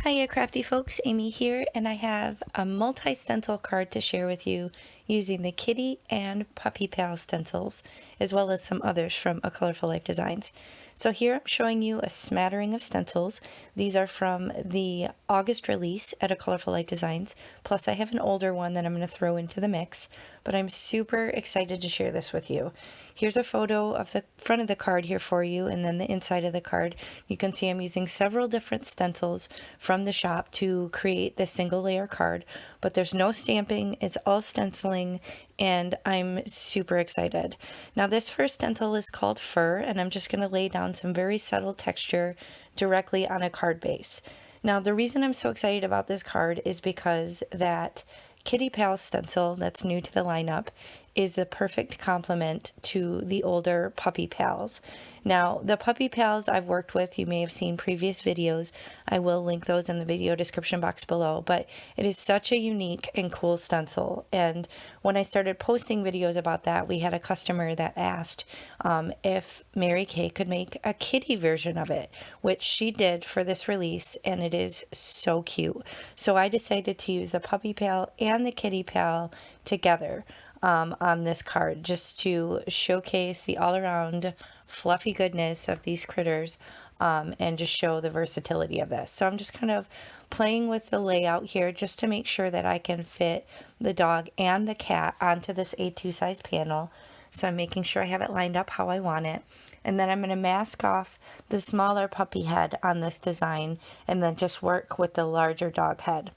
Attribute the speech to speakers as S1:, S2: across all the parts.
S1: Hiya crafty folks, Amy here, and I have a multi-stencil card to share with you using the Kitty and Puppy Pal stencils, as well as some others from A Colorful Life Designs. So here I'm showing you a smattering of stencils. These are from the August release at A Colorful Life Designs, plus I have an older one that I'm going to throw into the mix, but I'm super excited to share this with you. Here's a photo of the front of the card here for you, and then the inside of the card. You can see I'm using several different stencils from the shop to create this single layer card, but there's no stamping, it's all stenciling, and I'm super excited. Now this first stencil is called Fur, and I'm just going to lay down some very subtle texture directly on a card base. Now the reason I'm so excited about this card is because that Kitty Pal stencil that's new to the lineup is the perfect complement to the older Puppy Pals. Now, the Puppy Pals I've worked with, you may have seen previous videos. I will link those in the video description box below, but it is such a unique and cool stencil. And when I started posting videos about that, we had a customer that asked if Mary Kay could make a kitty version of it, which she did for this release, and it is so cute. So I decided to use the Puppy Pal and the Kitty Pal together on this card, just to showcase the all-around fluffy goodness of these critters and just show the versatility of this. So I'm just kind of playing with the layout here just to make sure that I can fit the dog and the cat onto this A2 size panel. So I'm making sure I have it lined up how I want it. And then I'm going to mask off the smaller puppy head on this design and then just work with the larger dog head.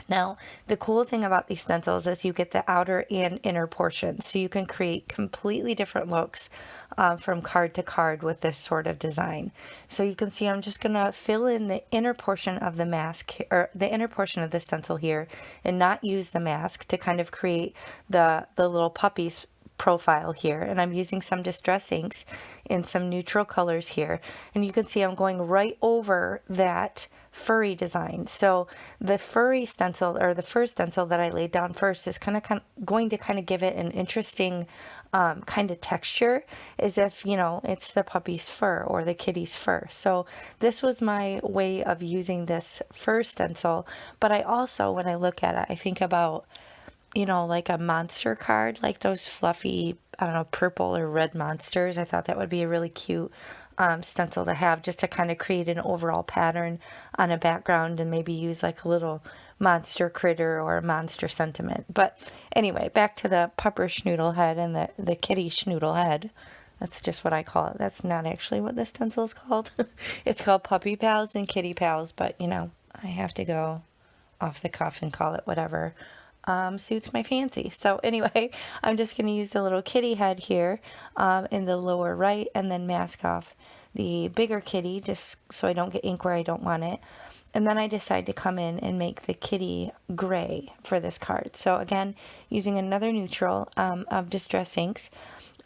S1: Now, the cool thing about these stencils is you get the outer and inner portion, so you can create completely different looks from card to card with this sort of design. So you can see I'm just going to fill in the inner portion of the mask, or the inner portion of the stencil here, and not use the mask to kind of create the little puppies profile here. And I'm using some distress inks in some neutral colors here, and you can see I'm going right over that furry design. So the furry stencil, or the first stencil that I laid down first, is going to give it an interesting kind of texture, as if, you know, it's the puppy's fur or the kitty's fur. So this was my way of using this first stencil. But I also, when I look at it, I think about, you know, like a monster card, like those fluffy, I don't know, purple or red monsters. I thought that would be a really cute stencil to have, just to kind of create an overall pattern on a background and maybe use like a little monster critter or a monster sentiment. But anyway, back to the pupper schnoodle head and the kitty schnoodle head. That's just what I call it. That's not actually what the stencil is called. It's called Puppy Pals and Kitty Pals, but you know, I have to go off the cuff and call it whatever suits my fancy. So anyway, I'm just going to use the little kitty head here in the lower right, and then mask off the bigger kitty just so I don't get ink where I don't want it. And then I decide to come in and make the kitty gray for this card. So again, using another neutral of distress inks.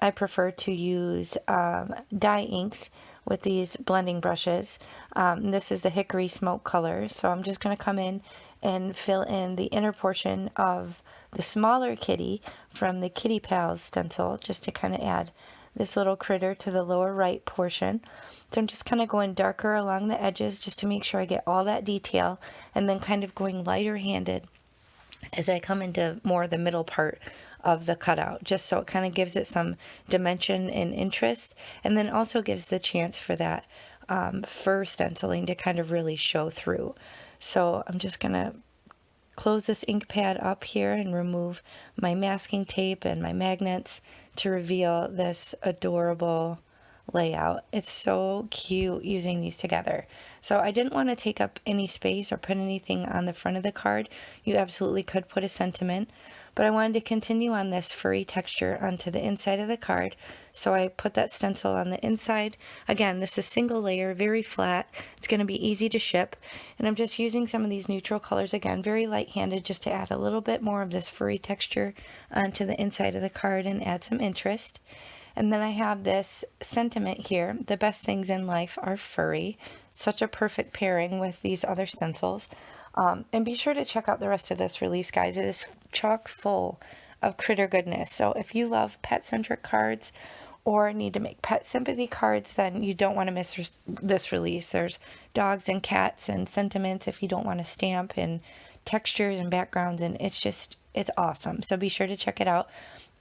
S1: I prefer to use dye inks with these blending brushes. This is the Hickory Smoke color. So I'm just going to come in and fill in the inner portion of the smaller kitty from the Kitty Pals stencil, just to kind of add this little critter to the lower right portion. So I'm just kind of going darker along the edges just to make sure I get all that detail, and then kind of going lighter handed as I come into more the middle part of the cutout, just so it kind of gives it some dimension and interest, and then also gives the chance for that fur stenciling to kind of really show through. So I'm just going to close this ink pad up here and remove my masking tape and my magnets to reveal this adorable layout. It's so cute using these together. So I didn't want to take up any space or put anything on the front of the card. You absolutely could put a sentiment, but I wanted to continue on this furry texture onto the inside of the card. So I put that stencil on the inside. Again, this is single layer, very flat. It's going to be easy to ship. And I'm just using some of these neutral colors, again, very light-handed, just to add a little bit more of this furry texture onto the inside of the card and add some interest. And then I have this sentiment here: the best things in life are furry. Such a perfect pairing with these other stencils. And be sure to check out the rest of this release, guys. It is chock full of critter goodness. So if you love pet-centric cards, or need to make pet sympathy cards, then you don't want to miss this release. There's dogs and cats and sentiments if you don't want to stamp, and textures and backgrounds, and it's awesome. So be sure to check it out.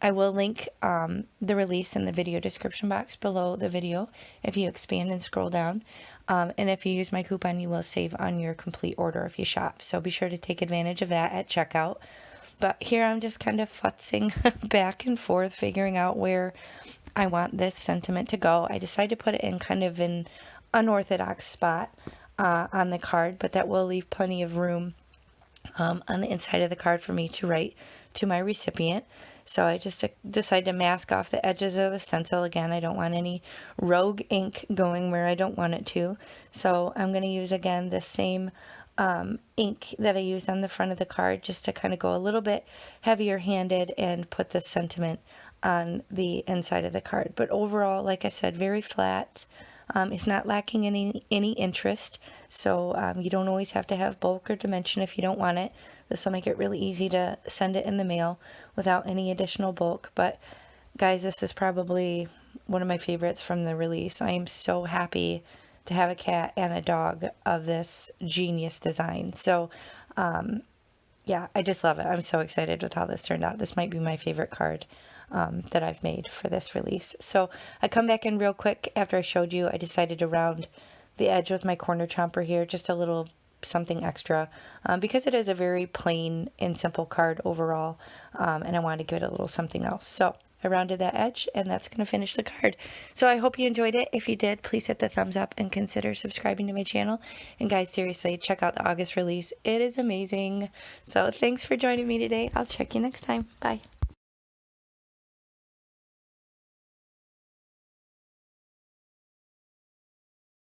S1: I will link the release in the video description box below the video if you expand and scroll down. And if you use my coupon, you will save on your complete order if you shop. So be sure to take advantage of that at checkout. But here I'm just kind of futzing back and forth, figuring out where I want this sentiment to go. I decided to put it in kind of an unorthodox spot on the card, but that will leave plenty of room on the inside of the card for me to write to my recipient. So I just decided to mask off the edges of the stencil. Again, I don't want any rogue ink going where I don't want it to. So I'm going to use, again, the same ink that I used on the front of the card, just to kind of go a little bit heavier handed and put the sentiment on the inside of the card. But overall, like I said, very flat. It's not lacking any interest, so you don't always have to have bulk or dimension if you don't want it. This will make it really easy to send it in the mail without any additional bulk. But guys, this is probably one of my favorites from the release. I am so happy to have a cat and a dog of this genius design. So yeah, I just love it. I'm so excited with how this turned out. This might be my favorite card that I've made for this release. So I come back in real quick after I showed you. I decided to round the edge with my corner chomper here, just a little something extra, because it is a very plain and simple card overall, and I wanted to give it a little something else. So I rounded that edge, and that's going to finish the card. So I hope you enjoyed it. If you did, please hit the thumbs up and consider subscribing to my channel. And guys, seriously, check out the August release. It is amazing. So thanks for joining me today. I'll check you next time. Bye.